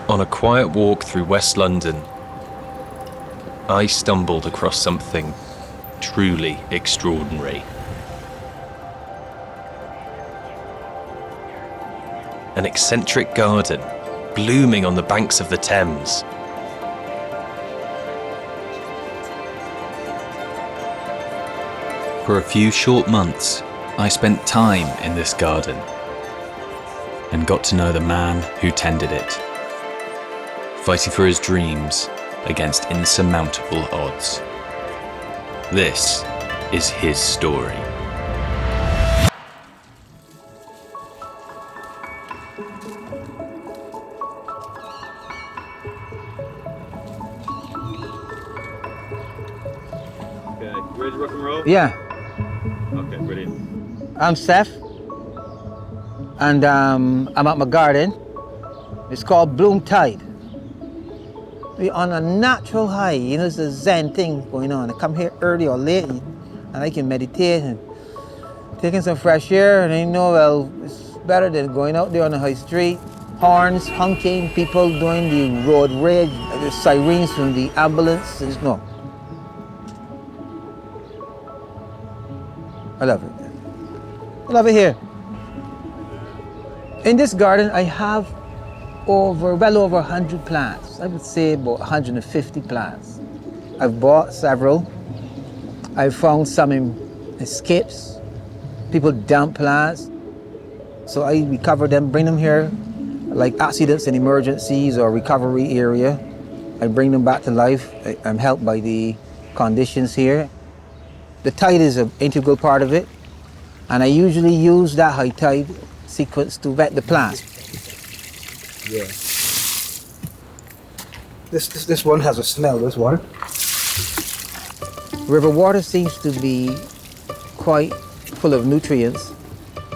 On a quiet walk through West London, I stumbled across something truly extraordinary. An eccentric garden blooming on the banks of the Thames. For a few short months, I spent time in this garden and got to know the man who tended it, fighting for his dreams against insurmountable odds. This is his story. Okay, you ready to rock and roll? Yeah. Okay, brilliant. I'm Seth, and I'm at my garden. It's called Bloomtide. We're on a natural high, you know, it's a Zen thing going on. I come here early or late, and I can meditate and taking some fresh air, and I know, well, it's better than going out there on the high street. Horns, honking, people doing the road rage, the sirens from the ambulance, no. I love it. I love it here. In this garden, I have well over 100 plants. I would say about 150 plants. I've bought several. I've found some in escapes. People dump plants. So I recover them, bring them here, like accidents and emergencies or recovery area. I bring them back to life. I'm helped by the conditions here. The tide is an integral part of it, and I usually use that high tide sequence to vet the plants. Yeah. This one has a smell, this one. River water seems to be quite full of nutrients,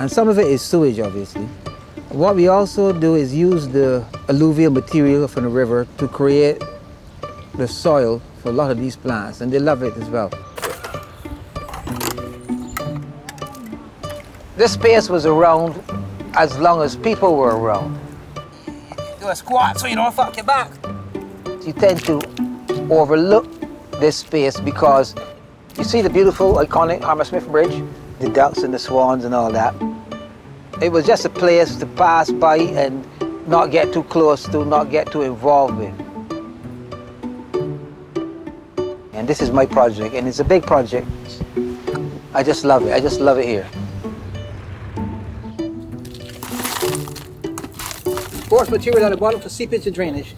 and some of it is sewage, obviously. What we also do is use the alluvial material from the river to create the soil for a lot of these plants, and they love it as well. This space was around as long as people were around. Do a squat so you don't fuck your back. You tend to overlook this space because you see the beautiful, iconic Hammersmith Bridge, the ducks and the swans and all that. It was just a place to pass by and not get too close to, not get too involved with. And this is my project, and it's a big project. I just love it. I just love it here. Coarse material at the bottom for seepage and drainage.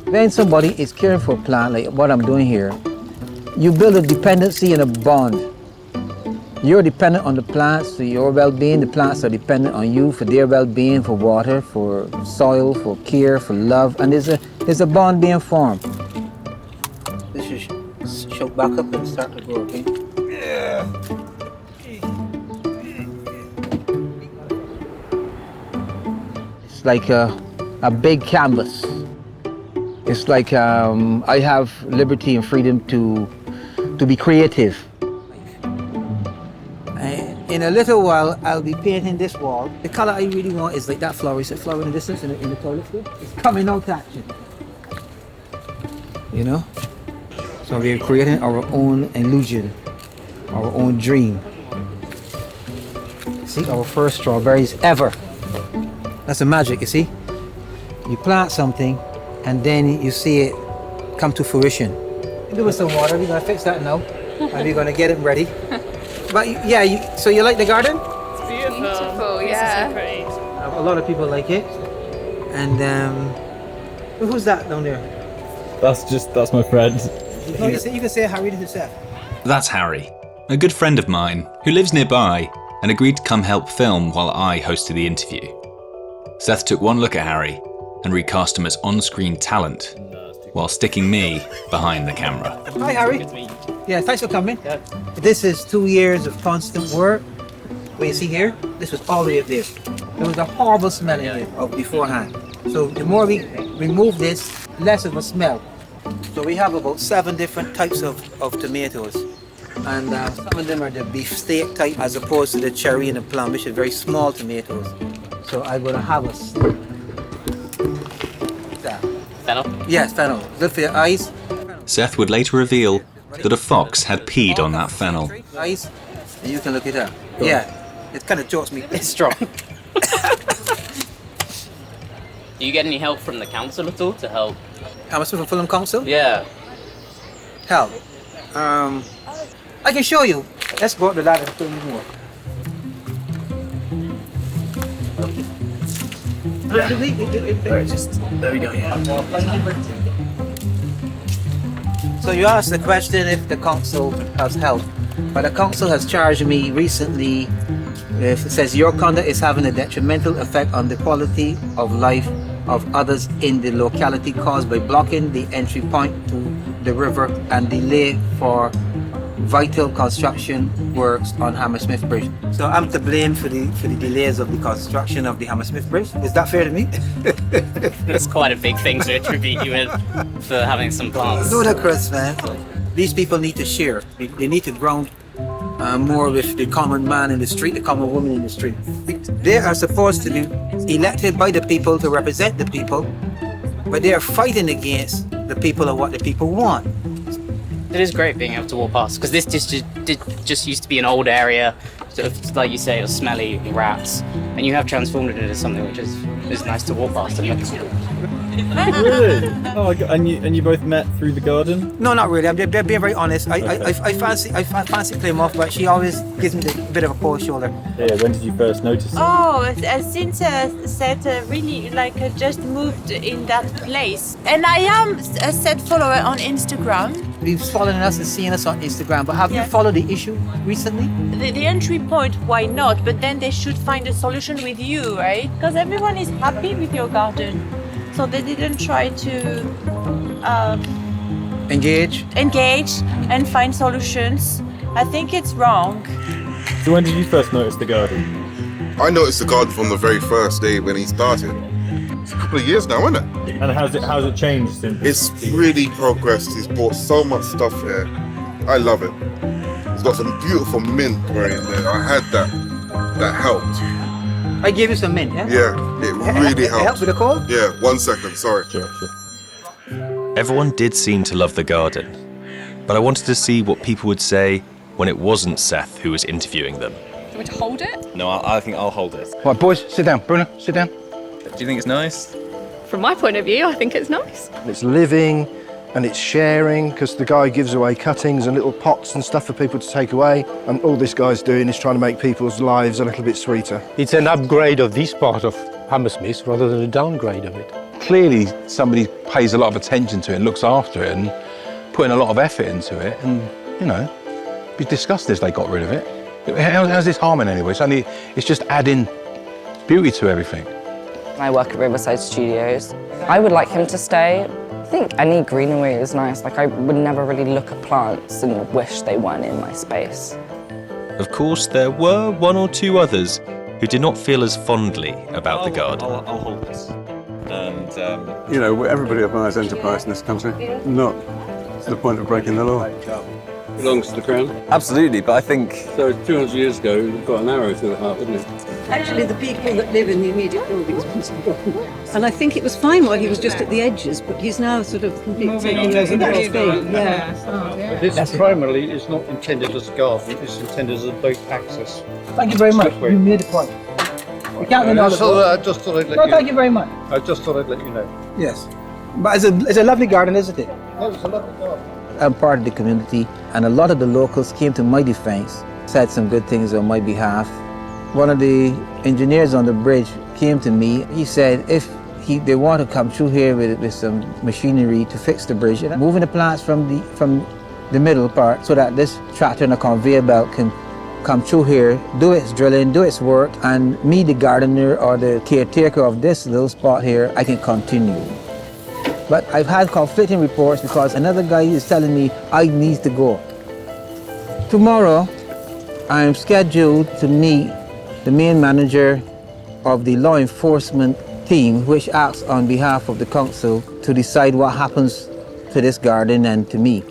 When somebody is caring for a plant, like what I'm doing here, you build a dependency and a bond. You're dependent on the plants for your well-being. The plants are dependent on you for their well-being, for water, for soil, for care, for love, and there's a bond being formed. This should choke back up and start to grow, okay? Yeah. It's like a big canvas. It's like I have liberty and freedom to be creative. In a little while, I'll be painting this wall. The color I really want is like that flower. Is a flower in the distance in the toilet there? It's coming out action. You know? So we're creating our own illusion, our own dream. See, our first strawberries ever. That's the magic, you see? You plant something, and then you see it come to fruition. There was some water, we're gonna fix that now, and we're gonna get it ready. But yeah, so you like the garden? It's beautiful, yeah. It's so pretty. A lot of people like it. And who's that down there? That's my friend. No, you can say Harry to yourself. That's Harry, a good friend of mine who lives nearby and agreed to come help film while I hosted the interview. Seth took one look at Harry and recast him as on-screen talent while sticking me behind the camera. Hi, Harry. Yeah, thanks for coming. Yeah. This is 2 years of constant work. What you see here, this was all the way up there. There was a horrible smell in it beforehand. So the more we remove this, less of a smell. So we have about 7 different types of tomatoes. And some of them are the beefsteak type as opposed to the cherry and the plum, which are very small tomatoes. So I'm gonna have Fennel? Yes, fennel. Good for your eyes. Seth would later reveal that a fox had peed on that fennel. Eyes, and you can look it up. Yeah, it kind of jolts me. It's strong. Do you get any help from the council at all to help? Hammersmith and Fulham Council? Yeah. Help. I can show you. Let's go up the ladder and show you more. There we go, yeah. So you asked the question if the council has help. But the council has charged me recently. If it says your conduct is having a detrimental effect on the quality of life of others in the locality caused by blocking the entry point to the river and delay for vital construction works on Hammersmith Bridge. So I'm to blame for the delays of the construction of the Hammersmith Bridge. Is that fair to me? It's quite a big thing to attribute you with for having some plants. Ludicrous, man. These people need to share. They need to ground more with the common man in the street, the common woman in the street. They are supposed to be elected by the people to represent the people, but they are fighting against the people and what the people want. It is great being able to walk past, because this just used to be an old area, sort of, like you say, it was smelly, rats, and you have transformed it into something which is nice to walk past and look at. Really? Oh, and you both met through the garden? No, not really. They're being very honest. I fancy Plymouth, but she always gives me a bit of a cold shoulder. Yeah, when did you first notice it? Oh, since Seth really just moved in that place. And I am a Seth follower on Instagram. You've following us and seeing us on Instagram, but have you followed the issue recently? The entry point, why not? But then they should find a solution with you, right? Because everyone is happy with your garden. So they didn't try to Engage and find solutions. I think it's wrong. So when did you first notice the garden? I noticed the garden from the very first day when he started. It's a couple of years now, isn't it? And how's it changed since? It's really progressed. He's bought so much stuff here. I love it. He's got some beautiful mint right in there. I had that. That helped. I gave you some mint, yeah? Yeah, it really helped. It helps with the cold? Yeah, 1 second, sorry. Sure. Everyone did seem to love the garden, but I wanted to see what people would say when it wasn't Seth who was interviewing them. Do you want to hold it? No, I think I'll hold it. Right, boys, sit down. Bruno, sit down. Do you think it's nice? From my point of view, I think it's nice. It's living and it's sharing, because the guy gives away cuttings and little pots and stuff for people to take away, and all this guy's doing is trying to make people's lives a little bit sweeter. It's an upgrade of this part of Hammersmith rather than a downgrade of it. Clearly somebody pays a lot of attention to it and looks after it and putting a lot of effort into it, and it'd be disgusting if they got rid of it. How's this harming anyway? It's just adding beauty to everything. I work at Riverside Studios. I would like him to stay. I think any greenery is nice. I would never really look at plants and wish they weren't in my space. Of course, there were one or two others who did not feel as fondly about the garden. I'll hold this. And everybody admires enterprise in this country, not to the point of breaking the law. Belongs to the Crown? Absolutely, but I think... So 200 years ago, you've got an arrow through the heart, didn't it? Actually, the people that live in the immediate buildings. And I think it was fine while he was just at the edges, but he's now sort of completely taking over the whole thing. But this primarily is not intended as a garden, it's intended as a boat access. Thank you very much. You made a point. You can't win all the I just thought I'd let you know. Thank you very much. I just thought I'd let you know. Yes. But it's a lovely garden, isn't it? No, it's a lovely garden. I'm part of the community, and a lot of the locals came to my defense, said some good things on my behalf. One of the engineers on the bridge came to me. He said if they want to come through here with some machinery to fix the bridge, moving the plants from the middle part so that this tractor and a conveyor belt can come through here, do its drilling, do its work, and me, the gardener or the caretaker of this little spot here, I can continue. But I've had conflicting reports because another guy is telling me I need to go. Tomorrow, I'm scheduled to meet the main manager of the law enforcement team, which acts on behalf of the council to decide what happens to this garden and to me.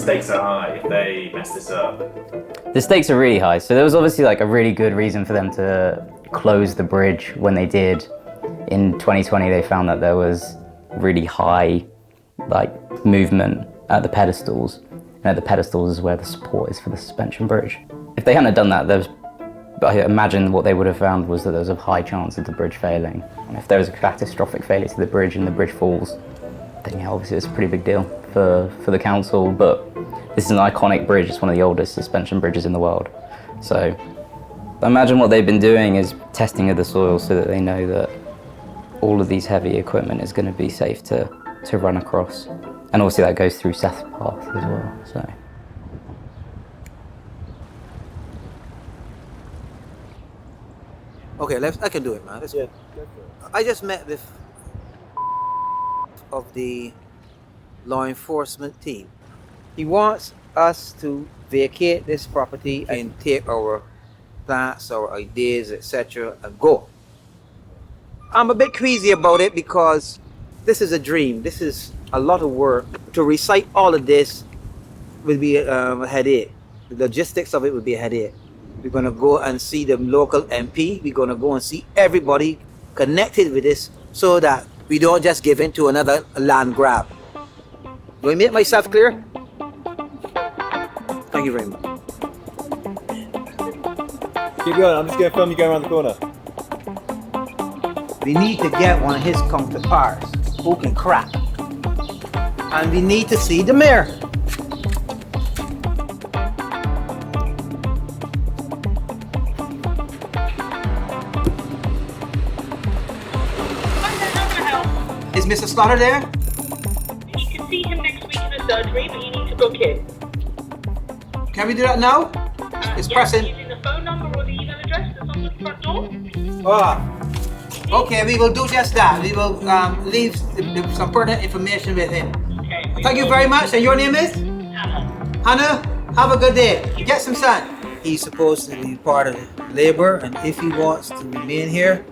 stakes are high if they mess this up. The stakes are really high, so there was obviously like a really good reason for them to close the bridge when they did. In 2020, they found that there was really high movement at the pedestals, and at the pedestals is where the support is for the suspension bridge. If they hadn't done that, I imagine what they would have found was that there was a high chance of the bridge failing. And if there was a catastrophic failure to the bridge and the bridge falls, then yeah, obviously it's a pretty big deal for the council, but this is an iconic bridge. It's one of the oldest suspension bridges in the world. So I imagine what they've been doing is testing of the soil so that they know that all of these heavy equipment is going to be safe to run across. And obviously that goes through Seth's path as well. So. Okay, I can do it, man. Yeah. I just met with of the law enforcement team. He wants us to vacate this property and take our plants, our ideas, etc., and go. I'm a bit queasy about it because this is a dream. This is a lot of work. To recite all of this would be a headache. The logistics of it would be a headache. We're going to go and see the local MP. We're going to go and see everybody connected with this so that we don't just give in to another land grab. Do I make myself clear? Thank you very much. Keep going, I'm just going to film you going around the corner. We need to get one of his counterparts who can crack. And we need to see the mayor. Is Mr. Slaughter there? You can see him next week in the surgery, but you need to book it. Can we do that now? It's pressing. Using the phone number or the email address that's on the front door. Okay, we will do just that. We will leave some pertinent information with him. Okay. Thank you very much. And your name is? Hannah, have a good day. Get some sun. He's supposed to be part of labor, and if he wants to remain here,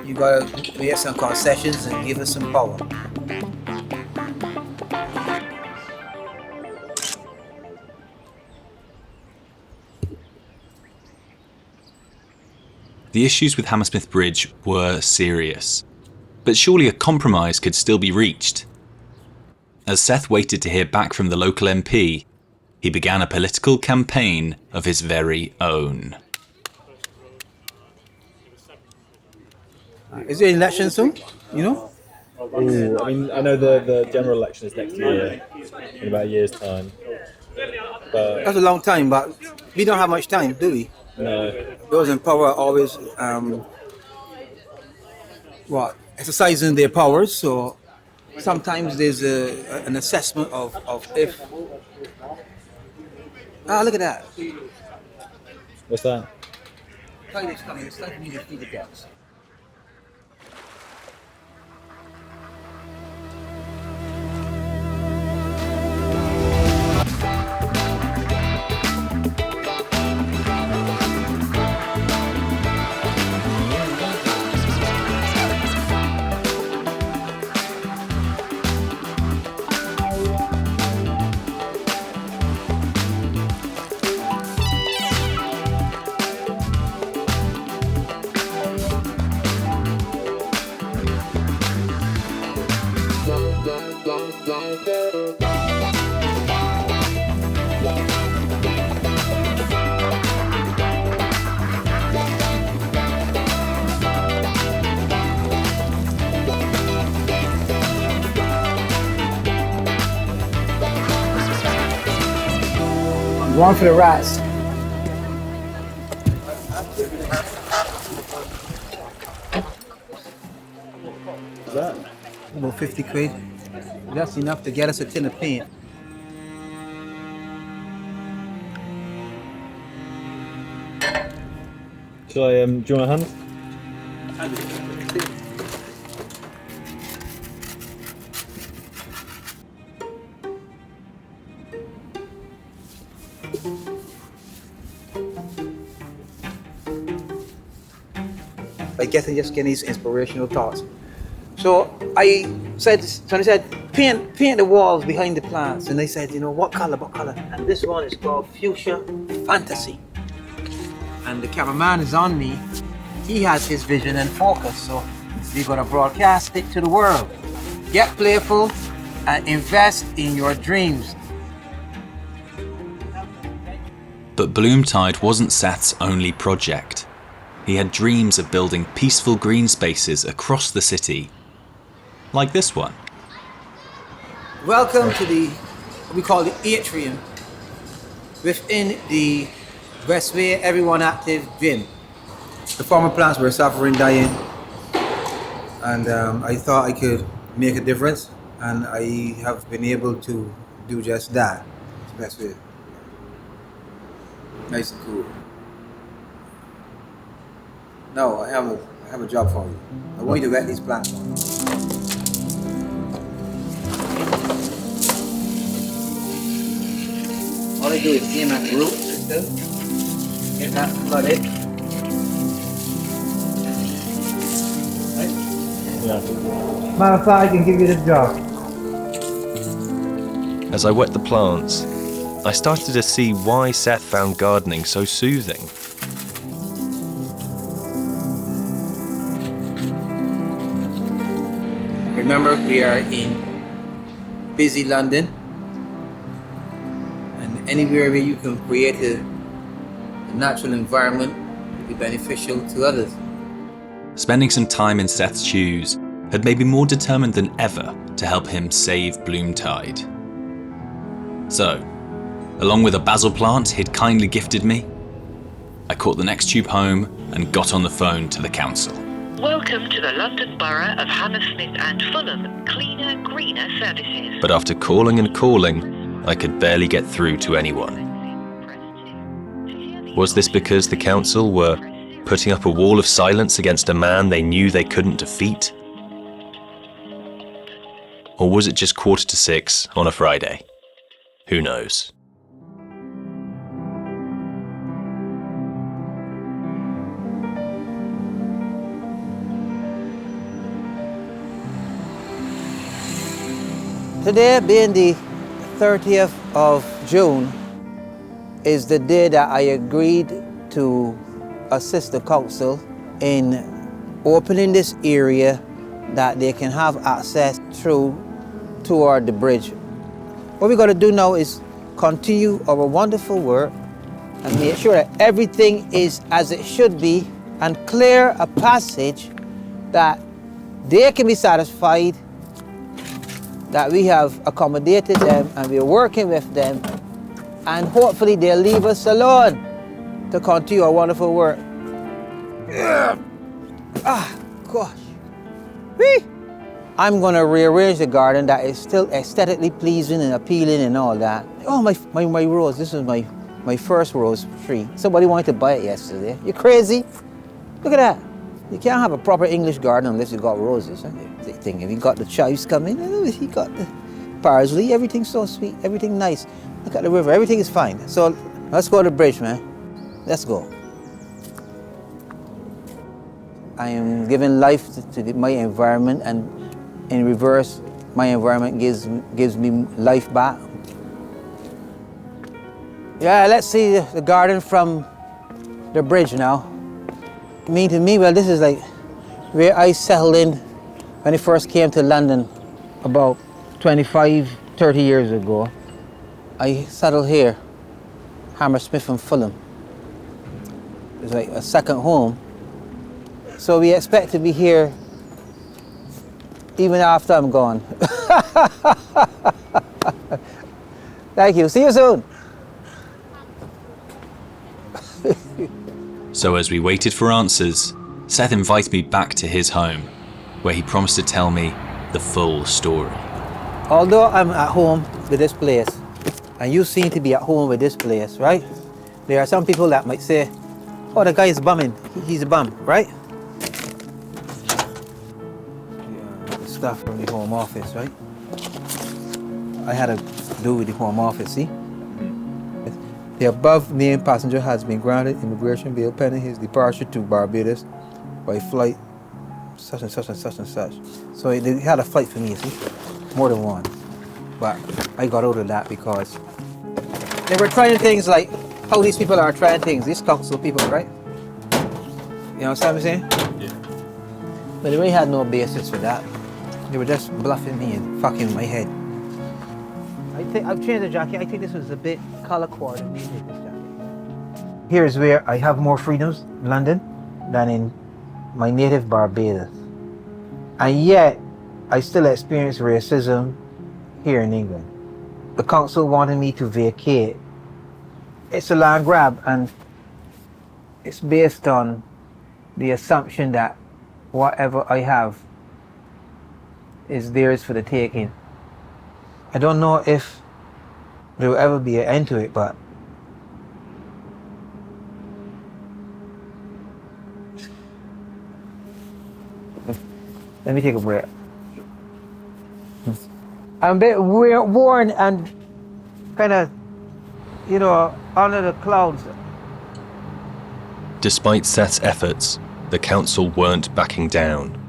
you gotta make some concessions and give us some power. The issues with Hammersmith Bridge were serious, but surely a compromise could still be reached. As Seth waited to hear back from the local MP, he began a political campaign of his very own. Is there an election soon? You know? Ooh, I mean, I know the general election is next year, in about a year's time. But That's a long time, but we don't have much time, do we? no. Those in power are always exercising their powers, so sometimes there's an assessment of if. Look at that. What's that? Tide is coming. It's time for me to feed the ducks. One for the rats. What's that? About 50 quid. That's enough to get us a tin of paint. Shall I, do you want a hand? By just getting these inspirational thoughts. So I said, somebody said, paint the walls behind the plants. And they said, you know, what color? And this one is called Fuchsia Fantasy. And the cameraman is on me. He has his vision and focus, so we're gonna broadcast it to the world. Get playful and invest in your dreams. But Bloomtide wasn't Seth's only project. He had dreams of building peaceful green spaces across the city, like this one. Welcome to what we call the atrium within the Westway Everyone Active gym. The former plants were suffering, dying, and I thought I could make a difference, and I have been able to do just that. It's the best way. Nice and cool. No, I have a job for you. I want you to wet these plants. All I do is aim at the roots and stuff. Get that flooded. Right? Yeah. Matter of fact, I can give you the job. As I wet the plants, I started to see why Seth found gardening so soothing. Remember, we are in busy London, and anywhere where you can create a natural environment will be beneficial to others. Spending some time in Seth's shoes had made me more determined than ever to help him save Bloomtide. So, along with a basil plant he'd kindly gifted me, I caught the next tube home and got on the phone to the council. Welcome to the London Borough of Hammersmith and Fulham Cleaner, Greener Services. But after calling and calling, I could barely get through to anyone. Was this because the council were putting up a wall of silence against a man they knew they couldn't defeat? Or was it just 6:15 on a Friday? Who knows? Today, being the 30th of June, is the day that I agreed to assist the council in opening this area that they can have access through toward the bridge. What we're going to do now is continue our wonderful work and make sure that everything is as it should be and clear a passage that they can be satisfied that we have accommodated them and we're working with them, and hopefully they'll leave us alone to continue our wonderful work. Ah, gosh. Whee! I'm gonna rearrange the garden that is still aesthetically pleasing and appealing and all that. Oh, my rose, this is my first rose tree. Somebody wanted to buy it yesterday. You crazy? Look at that. You can't have a proper English garden unless you've got roses. If you got the chives coming, you got the parsley, everything's so sweet, everything nice. Look at the river, everything is fine. So let's go to the bridge, man. Let's go. I am giving life to my environment, and in reverse, my environment gives me life back. Yeah, let's see the garden from the bridge now. To me, well, this is like where I settled in when I first came to London about 25, 30 years ago. I settled here, Hammersmith and Fulham. It's like a second home. So we expect to be here even after I'm gone. Thank you, see you soon. So as we waited for answers, Seth invited me back to his home, where he promised to tell me the full story. Although I'm at home with this place, and you seem to be at home with this place, right? There are some people that might say, oh, the guy is bumming. He's a bum, right? The stuff from the Home Office, right? I had to do with the Home Office, see? The above named passenger has been granted immigration bail pending his departure to Barbados by flight such and such and such and such. So they had a fight for me, you see, more than one. But I got out of that because they were trying things like how these people are trying things, these council people, right? You know what I'm saying? Yeah. But they really had no basis for that. They were just bluffing me and fucking with my head. I think I've changed the jacket. I think this was a bit color coordinated, this jacket. Here's where I have more freedoms in London than in my native Barbados. And yet, I still experience racism here in England. The council wanted me to vacate. It's a land grab, and it's based on the assumption that whatever I have is theirs for the taking. I don't know if there will ever be an end to it, but let me take a breath. I'm a bit worn and kind of, you know, under the clouds. Despite Seth's efforts, the council weren't backing down.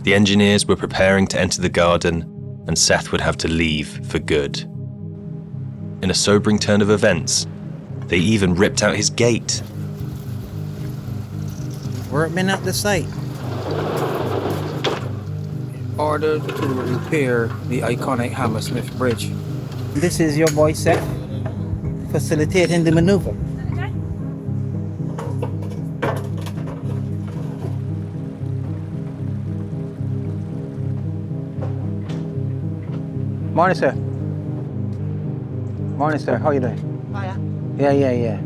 The engineers were preparing to enter the garden, and Seth would have to leave for good. In a sobering turn of events, they even ripped out his gate. Workmen at the site. Ordered to repair the iconic Hammersmith Bridge. This is your boy Seth, facilitating the maneuver. Morning, sir. Morning, sir. How you doing? Hiya. Yeah.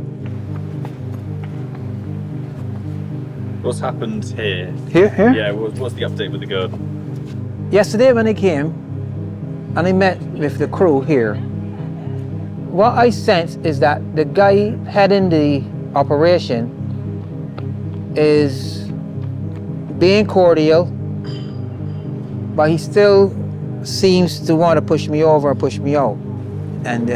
What's happened here? Here? Yeah, what's the update with the garden? Yesterday when I came and I met with the crew here, what I sense is that the guy heading the operation is being cordial, but he still seems to want to push me over and push me out. And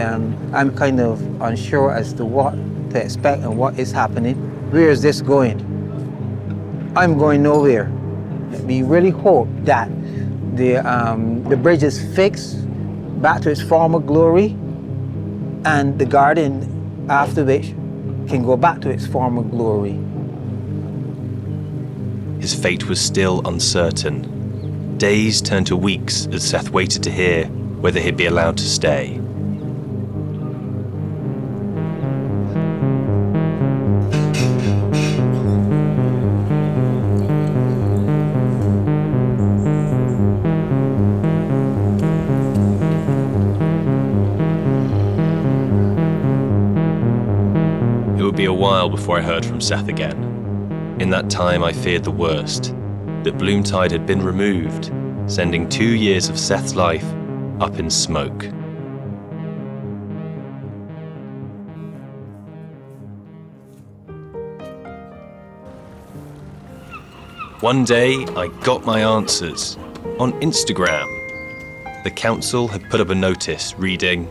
I'm kind of unsure as to what to expect and what is happening. Where is this going? I'm going nowhere. We really hope that the bridge is fixed back to its former glory, and the garden after which can go back to its former glory. His fate was still uncertain. Days turned to weeks as Seth waited to hear whether he'd be allowed to stay. It would be a while before I heard from Seth again. In that time, I feared the worst, that Bloomtide had been removed, sending 2 years of Seth's life up in smoke. One day, I got my answers on Instagram. The council had put up a notice reading,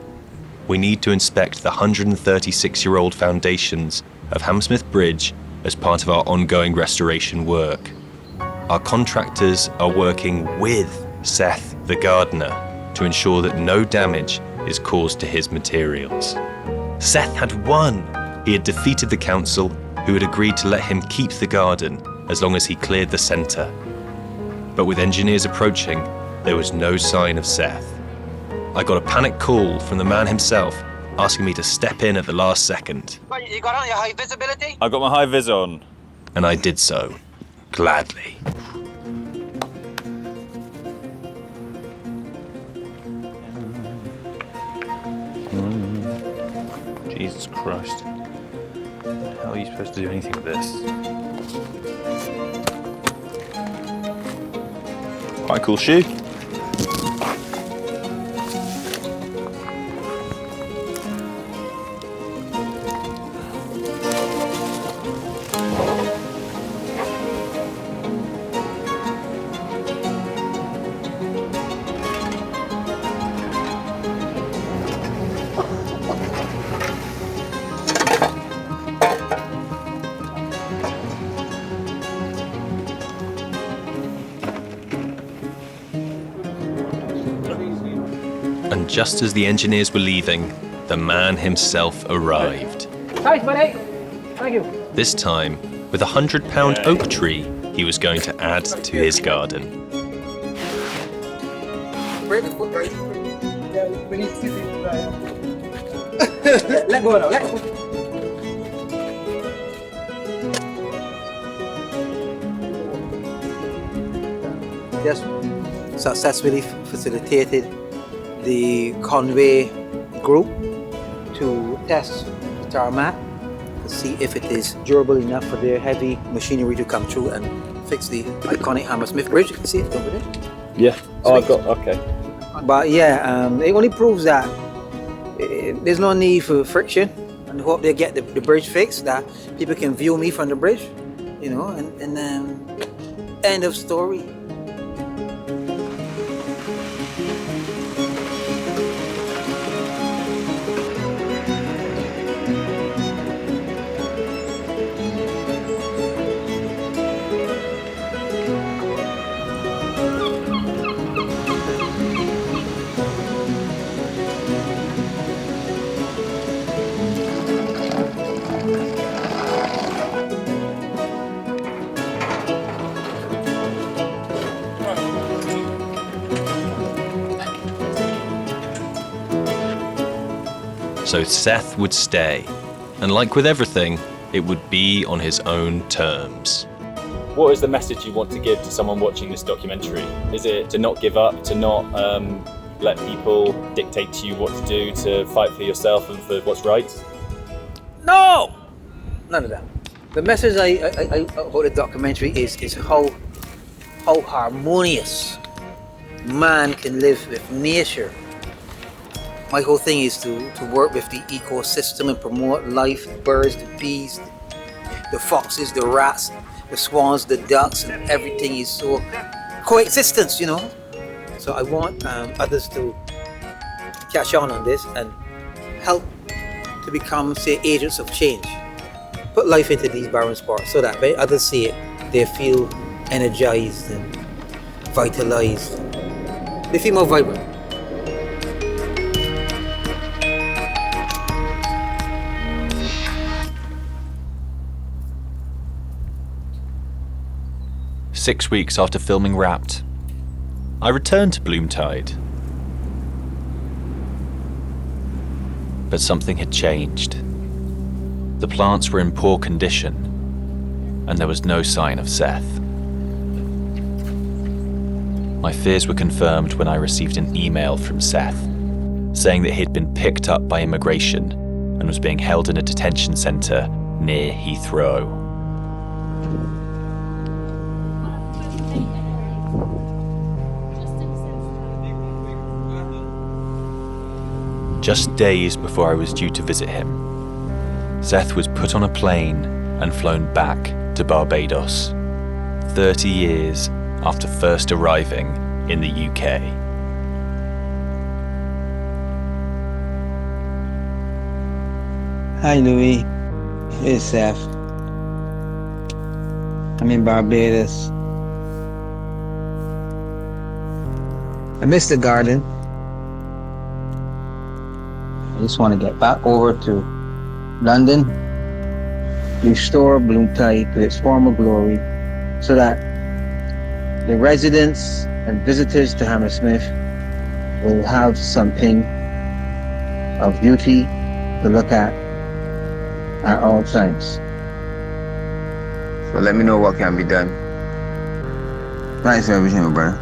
"We need to inspect the 136-year-old foundations of Hammersmith Bridge as part of our ongoing restoration work. Our contractors are working with Seth the gardener to ensure that no damage is caused to his materials." Seth had won. He had defeated the council, who had agreed to let him keep the garden as long as he cleared the centre. But with engineers approaching, there was no sign of Seth. I got a panic call from the man himself, asking me to step in at the last second. You got on your high visibility? I've got my high vis on. And I did so, gladly. Jesus Christ. How are you supposed to do anything with this? Quite a cool shoe. And just as the engineers were leaving, the man himself arrived. Thanks, buddy. Thank you. This time, with a £100 oak tree he was going to add to his garden. Let go now, let go. Just successfully facilitated the conway group to test the tarmac to see if it is durable enough for their heavy machinery to come through and fix the iconic Hammersmith Bridge. You can see it over there. Yeah. Oh, I've got, okay. But yeah, it only proves that there's no need for friction, and hope they get the bridge fixed, that people can view me from the bridge, you know, and end of story. So Seth would stay, and like with everything, it would be on his own terms. What is the message you want to give to someone watching this documentary? Is it to not give up, to not let people dictate to you what to do, to fight for yourself and for what's right? No! None of that. The message I about the documentary is how harmonious man can live with nature. My whole thing is to work with the ecosystem and promote life, the birds, the bees, the foxes, the rats, the swans, the ducks, and everything is so coexistence, you know. So I want others to catch on this and help to become, say, agents of change. Put life into these barren spots so that when others see it, they feel energized and vitalized. They feel more vibrant. Six weeks after filming Wrapped, I returned to Bloomtide. But something had changed. The plants were in poor condition, and there was no sign of Seth. My fears were confirmed when I received an email from Seth, saying that he'd been picked up by immigration and was being held in a detention centre near Heathrow. Just days before I was due to visit him, Seth was put on a plane and flown back to Barbados, 30 years after first arriving in the UK. Hi Louis, it's Seth. I'm in Barbados. I miss the garden. I just want to get back over to London, restore Bloomtide to its former glory, so that the residents and visitors to Hammersmith will have something of beauty to look at all times. So let me know what can be done. Thanks for everything, my brother.